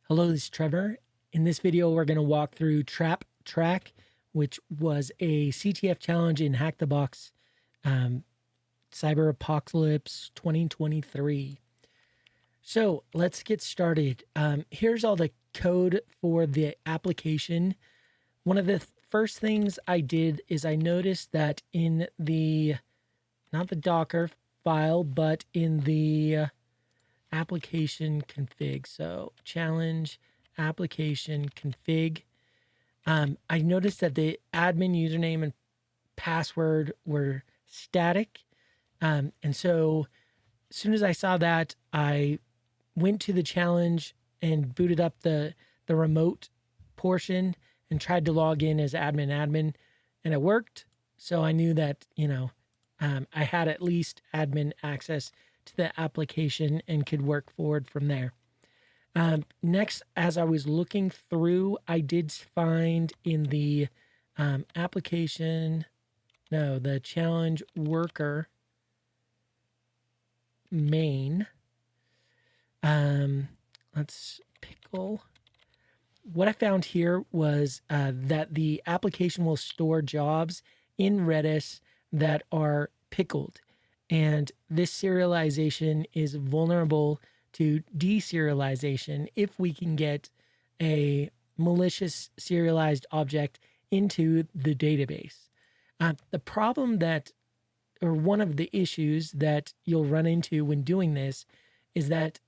Hello, this is Trevor. In this video, we're going to walk through TrapTrack, which was a CTF challenge in Hack the Box Cyber Apocalypse 2023. So let's get started. Here's all the code for the application. One of the first things I did is I noticed that in the, not the Docker file, but in the application config. So challenge application config. I noticed that the admin username and password were static. And so as soon as I saw that, I went to the challenge and booted up the remote portion and tried to log in as admin, and it worked. So I knew that, I had at least admin access to the application and could work forward from there. Next, as I was looking through, I did find in the the challenge worker main, let's pickle. What I found here was that the application will store jobs in Redis that are pickled. And this serialization is vulnerable to deserialization if we can get a malicious serialized object into the database. The problem or one of the issues that you'll run into when doing this is that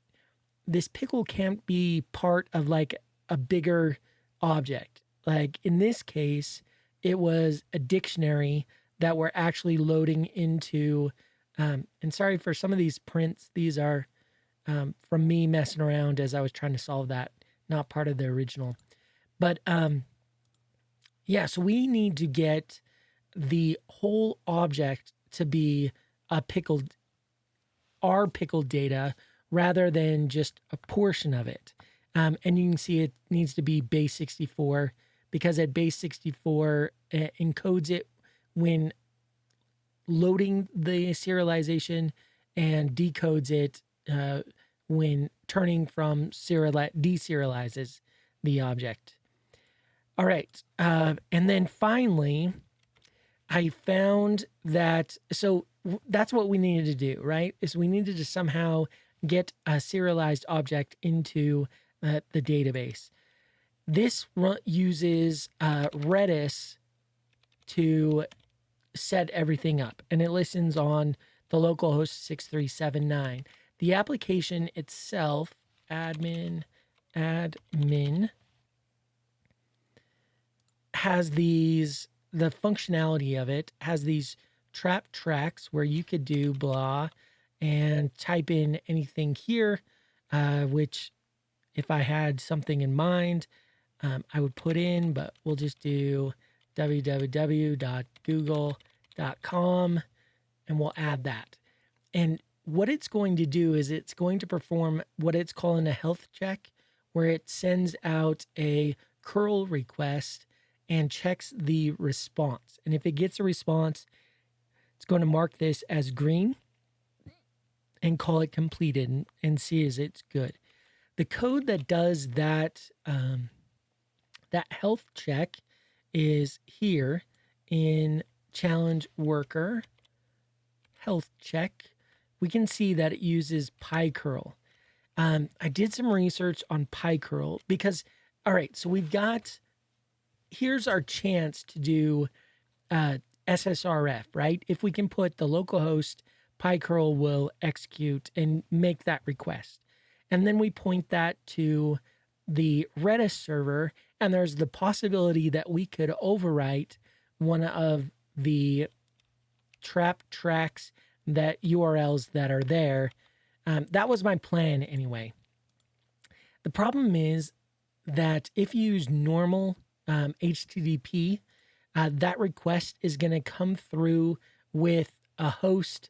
this pickle can't be part of like a bigger object. Like in this case, it was a dictionary that we're actually loading into. And sorry for some of these prints. These are from me messing around as I was trying to solve that, not part of the original. But so we need to get the whole object to be our pickled data rather than just a portion of it. And you can see it needs to be base 64 because at base 64 encodes it when loading the serialization and decodes it when turning from deserializes the object. All right. And then finally, I found that, that's what we needed to do, right? Is we needed to somehow get a serialized object into the database. This uses Redis to set everything up, and it listens on the localhost 6379. The application itself, admin, has the functionality of it has these trap tracks where you could do blah and type in anything here, which if I had something in mind, I would put in, but we'll just do www.google.com and we'll add that. And what it's going to do is it's going to perform what it's calling a health check, where it sends out a curl request and checks the response. And if it gets a response, it's going to mark this as green and call it completed and see as it's good. The code that does that health check is here in challenge worker health check. We can see that it uses PyCurl. I did some research on PyCurl because, all right, so here's our chance to do SSRF, right? If we can put the localhost, PyCurl will execute and make that request. And then we point that to the Redis server, and there's the possibility that we could overwrite one of the TrapTracks that URLs that are there. That was my plan anyway. The problem is that if you use normal HTTP, that request is going to come through with a host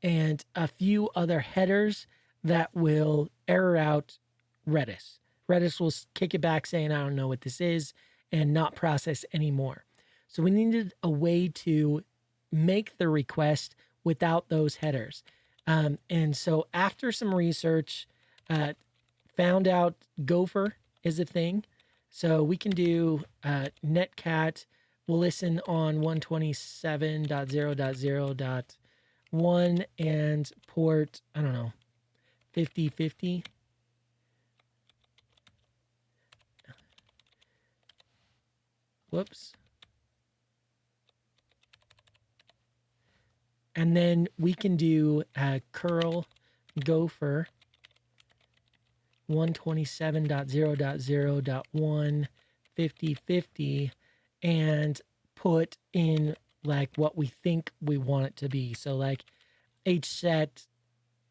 and a few other headers that will error out Redis. Redis will kick it back saying, I don't know what this is, and not process anymore. So we needed a way to make the request without those headers. And so after some research, found out Gopher is a thing. So we can do netcat. We'll listen on 127.0.0.1 and port, I don't know, 5050. Whoops. And then we can do curl Gopher 127.0.0.1 5050 and put in like what we think we want it to be. So like H set,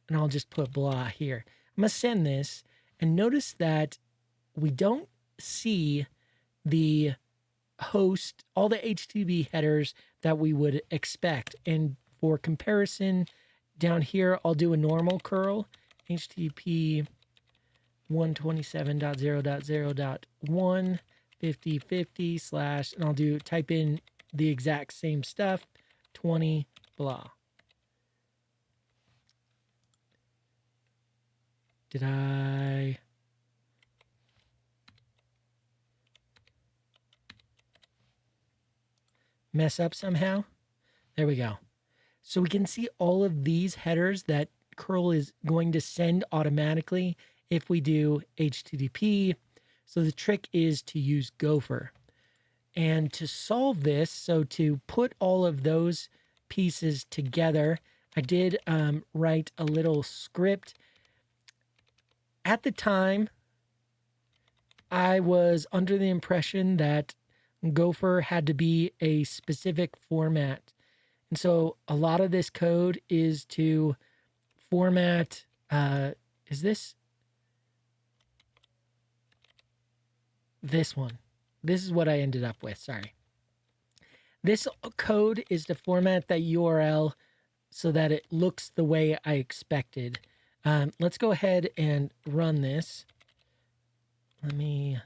and I'll just put blah here. I'm going to send this, and notice that we don't see the host, all the HTTP headers that we would expect. And for comparison, down here, I'll do a normal curl, HTTP 127.0.0.1 5050 slash, and I'll type in the exact same stuff, 20 blah. Did I mess up somehow? There we go. So we can see all of these headers that curl is going to send automatically if we do HTTP. So the trick is to use Gopher. And to solve this, so to put all of those pieces together, I did write a little script. At the time, I was under the impression that Gopher had to be a specific format. And so a lot of this code is to format, is this one? This is what I ended up with, sorry. This code is to format that URL so that it looks the way I expected. Let's go ahead and run this. Let me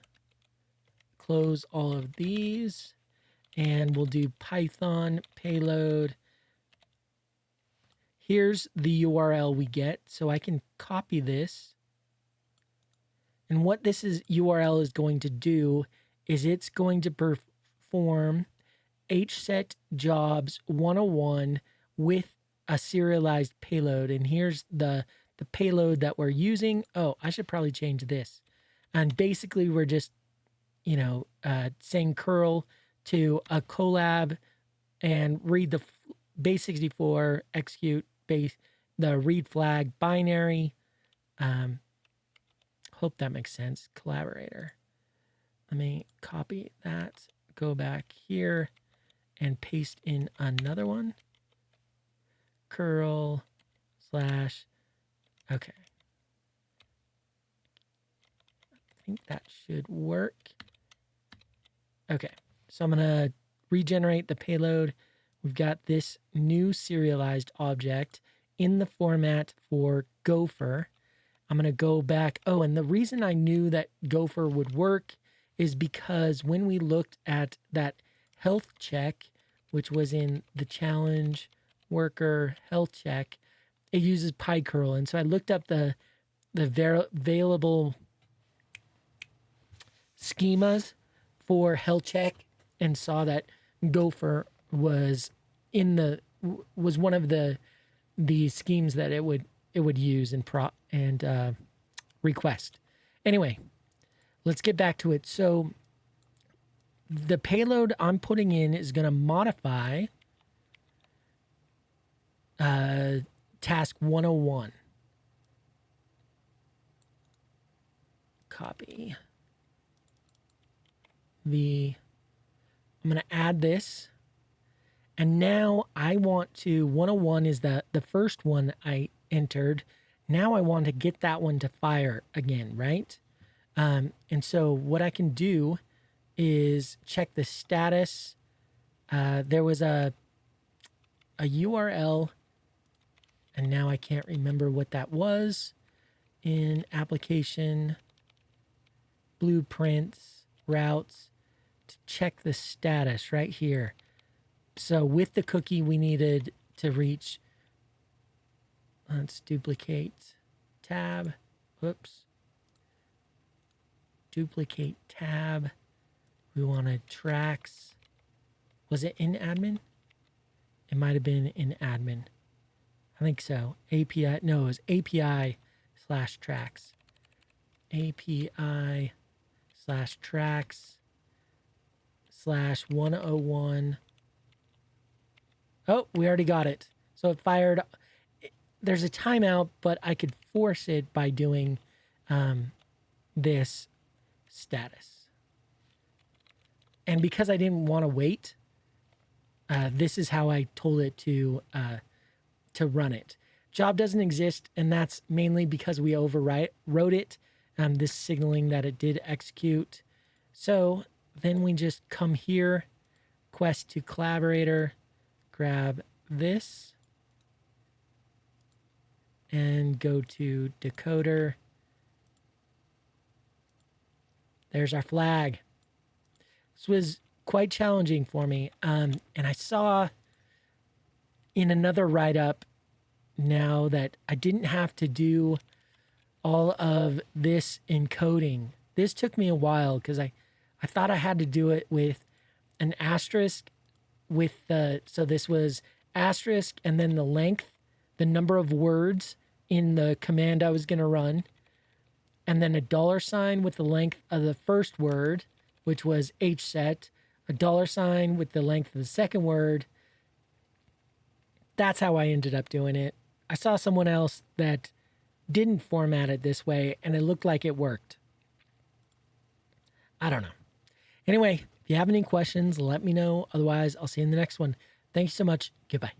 close all of these, and we'll do Python payload. Here's the URL we get, so I can copy this. And what this URL is going to do is it's going to perform hset jobs 101 with a serialized payload. And here's the payload that we're using. Oh, I should probably change this. And basically we're just, saying curl to a collab and read the base64 execute base, the read flag binary. Hope that makes sense. Collaborator. Let me copy that, go back here and paste in another one. Curl slash, okay. I think that should work. Okay, so I'm gonna regenerate the payload. We've got this new serialized object in the format for Gopher. I'm going to go back. Oh, and the reason I knew that Gopher would work is because when we looked at that health check, which was in the challenge worker health check, it uses PyCurl. And so I looked up the available schemas for health check and saw that Gopher was one of the schemes that it would use and request. Anyway, let's get back to it. So the payload I'm putting in is going to modify task 101. Copy. I'm going to add this. And now I want to, 101 is the first one I entered. Now I want to get that one to fire again, right? And so what I can do is check the status. There was a URL, and now I can't remember what that was. In application, blueprints, routes, to check the status right here. So with the cookie, we needed to reach, let's duplicate tab, whoops. duplicate tab. We wanted tracks. Was it in admin? It might have been in admin. I think so. API, no, it was API/tracks. API/tracks/101. Oh, we already got it. So it fired. There's a timeout, but I could force it by doing this status. And because I didn't want to wait, this is how I told it to run it. Job doesn't exist, and that's mainly because we wrote it, this signaling that it did execute. So then we just come here, quest to collaborator, grab this, and go to decoder. There's our flag. This was quite challenging for me. And I saw in another write-up now that I didn't have to do all of this encoding. This took me a while because I thought I had to do it with an asterisk with the, so this was asterisk and then the length, the number of words in the command I was going to run, and then a $sign with the length of the first word, which was hset, a $sign with the length of the second word. That's how I ended up doing it. I saw someone else that didn't format it this way, and it looked like it worked. I don't know. Anyway, if you have any questions, let me know. Otherwise, I'll see you in the next one. Thanks so much. Goodbye.